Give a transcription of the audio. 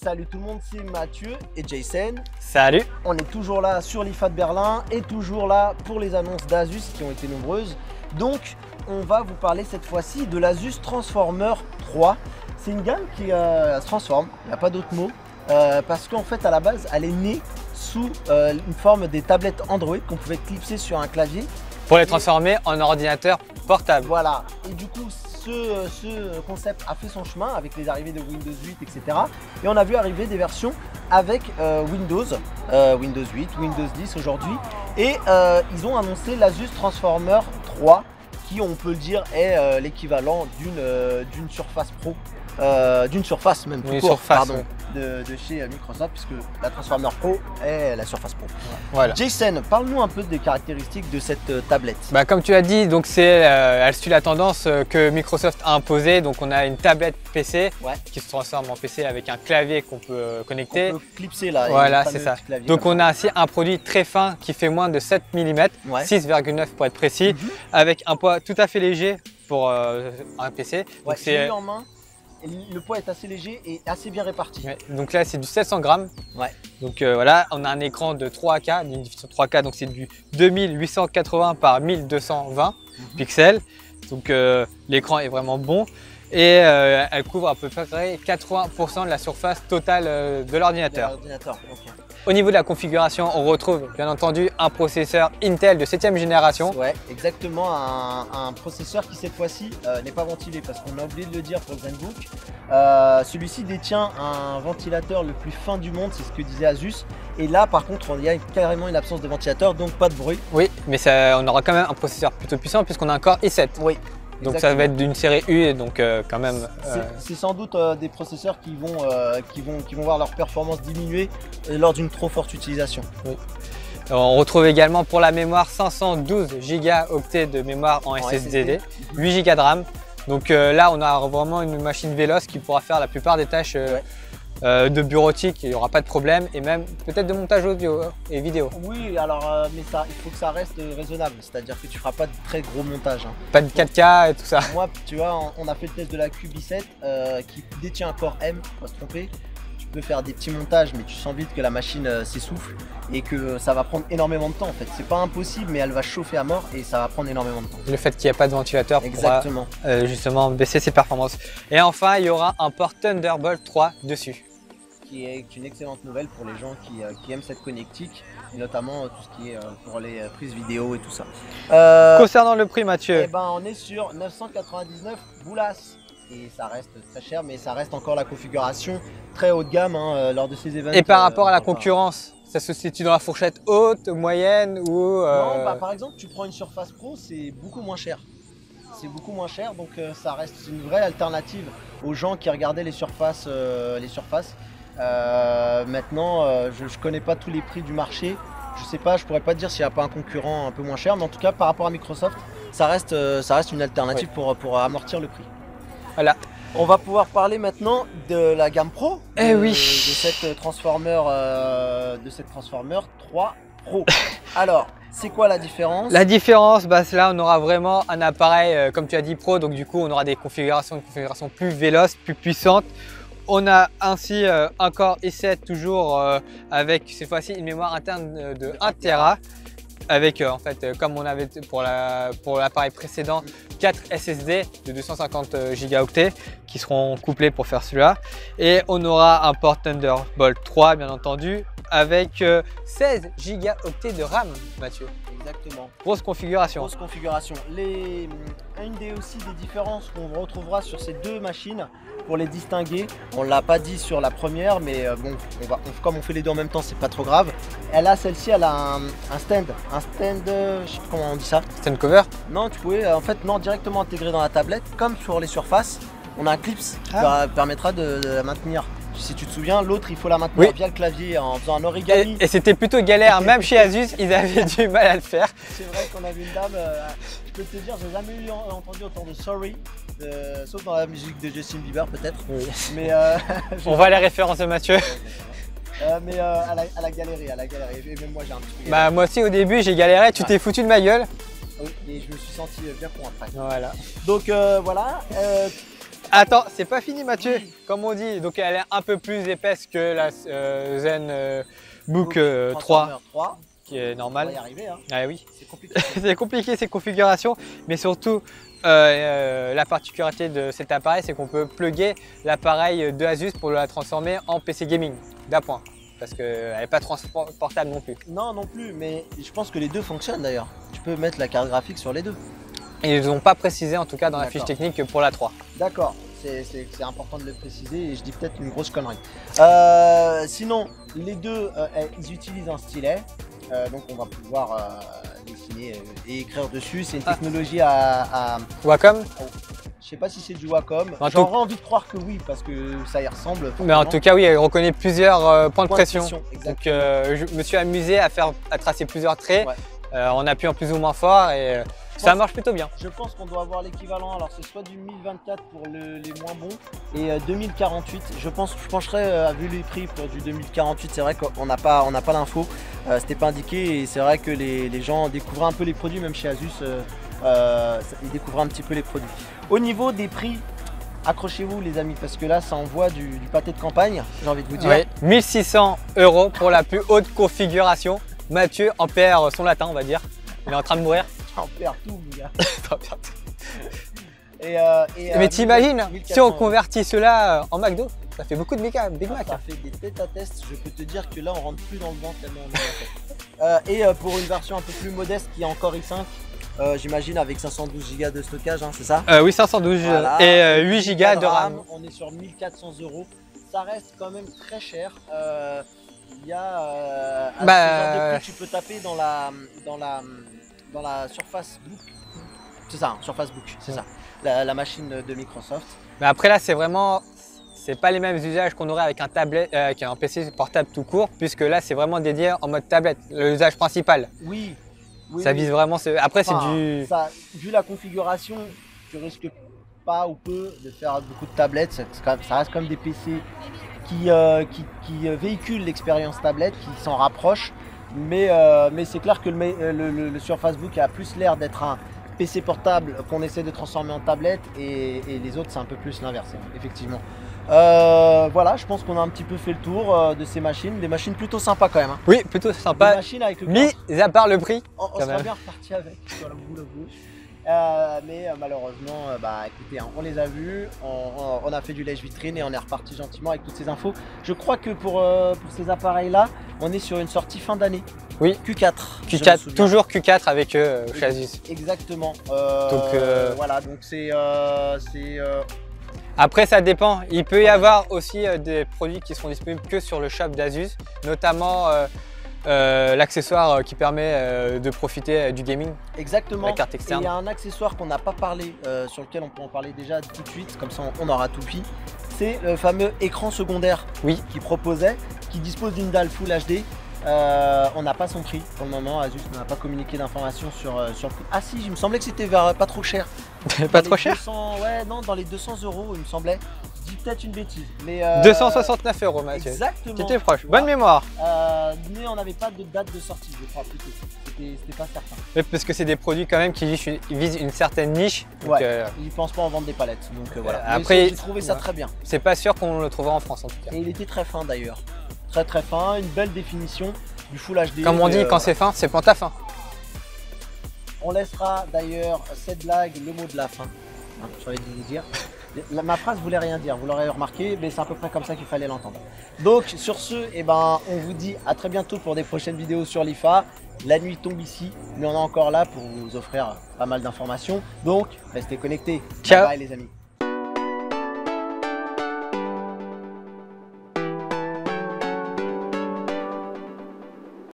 Salut tout le monde, c'est Mathieu et Jason. Salut. On est toujours là sur l'IFA de Berlin et toujours là pour les annonces d'Asus qui ont été nombreuses. Donc on va vous parler cette fois-ci de l'Asus Transformer 3. C'est une gamme qui se transforme, il n'y a pas d'autre mot, parce qu'en fait à la base elle est née sous une forme des tablettes Android qu'on pouvait clipser sur un clavier. Pour les transformer en ordinateur portable. Voilà, et du coup ce concept a fait son chemin avec les arrivées de Windows 8, etc. Et on a vu arriver des versions avec Windows 8, Windows 10 aujourd'hui. Et ils ont annoncé l'Asus Transformer 3 qui, on peut le dire, est l'équivalent d'une Surface Pro. D'une Surface même plus court, pardon, de chez Microsoft, puisque la Transformer Pro est la Surface Pro. Voilà. Jason, parle-nous un peu des caractéristiques de cette tablette. Bah, comme tu as dit, donc elle suit la tendance que Microsoft a imposée. Donc on a une tablette PC qui se transforme en PC avec un clavier qu'on peut connecter. On peut clipser là. Voilà, c'est ça. Donc on a aussi un produit très fin qui fait moins de 7 mm, 6,9 pour être précis, avec un poids tout à fait léger pour un PC. Donc c'est en main. Le poids est assez léger et assez bien réparti. Donc là, c'est du 700 grammes. Donc voilà, on a un écran de 3K, une diffusion 3K, donc c'est du 2880 par 1220 pixels. Donc l'écran est vraiment bon et elle couvre à peu près 80% de la surface totale de l'ordinateur. Au niveau de la configuration, on retrouve bien entendu un processeur Intel de 7e génération. Ouais, exactement, un processeur qui cette fois-ci n'est pas ventilé parce qu'on a oublié de le dire pour le ZenBook. Celui-ci détient un ventilateur le plus fin du monde, c'est ce que disait Asus. Et là par contre, il y a carrément une absence de ventilateur, donc pas de bruit. Oui, mais on aura quand même un processeur plutôt puissant puisqu'on a un Core i7. Oui. Donc exactement. Ça va être d'une série U, donc quand même… C'est sans doute des processeurs qui vont voir leur performance diminuer lors d'une trop forte utilisation. Oui. On retrouve également pour la mémoire 512 Go de mémoire en SSD, 8 Go de RAM. Donc là, on a vraiment une machine véloce qui pourra faire la plupart des tâches de bureautique, il n'y aura pas de problème, et même peut-être de montage audio et vidéo. Oui, alors mais ça, il faut que ça reste raisonnable, c'est-à-dire que tu ne feras pas de très gros montage. Pas de 4K et tout ça. Moi, tu vois, on a fait le test de la Cube i7 qui détient un Core M, faut pas se tromper. Tu peux faire des petits montages, mais tu sens vite que la machine s'essouffle et que ça va prendre énormément de temps en fait. C'est pas impossible, mais elle va chauffer à mort et ça va prendre énormément de temps. Le fait qu'il n'y a pas de ventilateur pourra justement baisser ses performances. Et enfin, il y aura un port Thunderbolt 3 dessus. Qui est une excellente nouvelle pour les gens qui aiment cette connectique, et notamment tout ce qui est pour les prises vidéo et tout ça. Concernant le prix, Mathieu, on est sur 999 boulas. Et ça reste très cher, mais ça reste encore la configuration très haut de gamme lors de ces événements. Et par rapport à la concurrence, ça se situe dans la fourchette haute, moyenne ou… Non, par exemple, tu prends une Surface Pro, c'est beaucoup moins cher. C'est beaucoup moins cher, donc ça reste une vraie alternative aux gens qui regardaient les surfaces. Maintenant, je ne connais pas tous les prix du marché. Je sais pas, je pourrais pas te dire s'il n'y a pas un concurrent un peu moins cher, mais en tout cas par rapport à Microsoft, ça reste une alternative pour amortir le prix. Voilà. On va pouvoir parler maintenant de la gamme Pro, de cette Transformer 3 Pro. Alors, c'est quoi la différence? La différence, là on aura vraiment un appareil, comme tu as dit, Pro, donc du coup on aura une configuration plus véloce, plus puissante. On a ainsi un Core i7 toujours avec cette fois-ci une mémoire interne de 1 Tera avec en fait comme on avait pour l'appareil précédent 4 SSD de 250 Go qui seront couplés pour faire celui-là, et on aura un port Thunderbolt 3 bien entendu avec 16 Go de RAM, Mathieu. Exactement. Grosse configuration. Grosse configuration. Une des différences qu'on retrouvera sur ces deux machines, pour les distinguer, on ne l'a pas dit sur la première, mais bon, comme on fait les deux en même temps, c'est pas trop grave. Celle-ci, elle a un stand, je sais pas comment on dit ça. Stand cover? Non, tu pouvais directement intégrer dans la tablette, comme sur les surfaces. On a un clips qui permettra de la maintenir. Si tu te souviens, l'autre il faut la maintenir via le clavier en faisant un origami. Et c'était plutôt galère, même chez Asus, ils avaient du mal à le faire. C'est vrai qu'on avait une dame, je peux te dire, j'ai jamais entendu autant de sorry, sauf dans la musique de Justin Bieber peut-être. Oui. Mais on voit les références de Mathieu. Mais elle a galéré, et même moi j'ai un petit peu galéré. Moi aussi au début j'ai galéré, tu t'es foutu de ma gueule. Oui, et je me suis senti bien con après. Voilà. Donc voilà. Attends, c'est pas fini Mathieu, Oui. comme on dit. Donc elle est un peu plus épaisse que la Zen Book 3 Transformer 3. qui est On va normale. y arriver, hein. Ah oui, C'est compliqué. c'est compliqué ces configurations, mais surtout la particularité de cet appareil, c'est qu'on peut plugger l'appareil de Asus pour la transformer en PC gaming d'appoint, parce qu'elle n'est pas transportable non plus. Non, non plus, mais je pense que les deux fonctionnent d'ailleurs. Tu peux mettre la carte graphique sur les deux. Et ils n'ont pas précisé en tout cas dans la fiche D'accord. technique que pour la 3. D'accord, c'est important de le préciser et je dis peut-être une grosse connerie. Sinon, les deux, ils utilisent un stylet. Donc on va pouvoir dessiner et écrire dessus. C'est une technologie à Wacom. je sais pas si c'est du Wacom. En J'aurais envie de croire que oui parce que ça y ressemble. Mais en fortement. tout cas, oui, elle reconnaît plusieurs points de pression. Donc exactement. je me suis amusé à tracer plusieurs traits Ouais. en appuyant plus ou moins fort et ça marche plutôt bien. Je pense qu'on doit avoir l'équivalent. Alors c'est soit du 1024 pour les moins bons et 2048. Je pencherais vu les prix pour du 2048. C'est vrai qu'on n'a pas l'info. C'était pas indiqué et c'est vrai que les gens découvrent un peu les produits, même chez Asus. Ils découvrent un petit peu les produits. Au niveau des prix, accrochez-vous les amis parce que là ça envoie du pâté de campagne. J'ai envie de vous dire. Ouais, 1600 € pour la plus haute configuration. Mathieu en perd son latin, on va dire. Il est en train de mourir. On perd tout, mon gars. Mais t'imagines, si 1400 on convertit cela en McDo, ça fait beaucoup de Big Mac. Ça fait des têtes à test, je peux te dire que là on rentre plus dans le ventre tellement on est en fait. Et pour une version un peu plus modeste qui est encore i5, j'imagine avec 512 Go de stockage, hein, c'est ça? Oui, 512 Voilà. et 8 Go de RAM. On est sur 1400 €. Ça reste quand même très cher. Il y a à ce genre de prix, tu peux taper dans la Surface Book. C'est ça, Surface Book, c'est ça. La machine de Microsoft. Mais après là, c'est pas les mêmes usages qu'on aurait avec avec un PC portable tout court, puisque là, c'est vraiment dédié en mode tablette, l'usage principal. Oui. Ça vise vraiment. Après, Enfin, c'est du. Vu la configuration, tu risques pas ou peu de faire beaucoup de tablettes. Ça reste comme des PC qui véhiculent l'expérience tablette, qui s'en rapprochent. Mais c'est clair que le Surface Book a plus l'air d'être un PC portable qu'on essaie de transformer en tablette et les autres c'est un peu plus l'inverse, effectivement. Voilà, je pense qu'on a un petit peu fait le tour de ces machines, des machines plutôt sympas quand même. Hein. Oui, plutôt Des sympa. machines avec le Mis à part le prix. on serait bien reparti avec, voilà, vous l'avouez. Mais malheureusement, écoutez, hein, on les a vus, on a fait du lèche-vitrine et on est reparti gentiment avec toutes ces infos. Je crois que pour ces appareils-là, on est sur une sortie fin d'année. Oui. Q4. Q4, toujours Q4 avec eux chez Asus. Exactement. Donc, voilà, donc c'est Après, ça dépend. Il peut y avoir aussi des produits qui seront disponibles que sur le shop d'Asus, notamment l'accessoire qui permet de profiter du gaming. exactement. La carte Et externe. il y a un accessoire qu'on n'a pas parlé, sur lequel on peut en parler déjà tout de suite, comme ça on aura tout pris. C'est le fameux écran secondaire qui proposait, qui dispose d'une dalle Full HD. On n'a pas son prix pour le moment, Asus n'a pas communiqué d'informations sur le prix. Ah si, il me semblait que c'était vers pas trop cher. Pas trop cher. 200, ouais, non, dans les 200 €, il me semblait. Je dis peut-être une bêtise. Mais 269 €, Mathieu. Exactement. T'étais proche. Tu vois. Bonne mémoire. Mais on n'avait pas de date de sortie, je crois plutôt. C'était pas certain. Mais parce que c'est des produits quand même qui visent une certaine niche. Donc, Ouais, ils pensent pas en vendre des palettes. Donc voilà. Mais après, j'ai trouvé ça très bien. c'est pas sûr qu'on le trouvera en France en tout cas. Et il était très fin d'ailleurs. Très très fin, une belle définition du Full HD. Comme on dit, quand c'est fin, c'est quand t'as faim. On laissera d'ailleurs cette blague, le mot de la fin. Hein, j'ai envie de vous dire. Ma phrase voulait rien dire, vous l'aurez remarqué, mais c'est à peu près comme ça qu'il fallait l'entendre. Donc sur ce, on vous dit à très bientôt pour des prochaines vidéos sur l'IFA. La nuit tombe ici, mais on est encore là pour vous offrir pas mal d'informations. Donc restez connectés. Ciao. Bye bye les amis.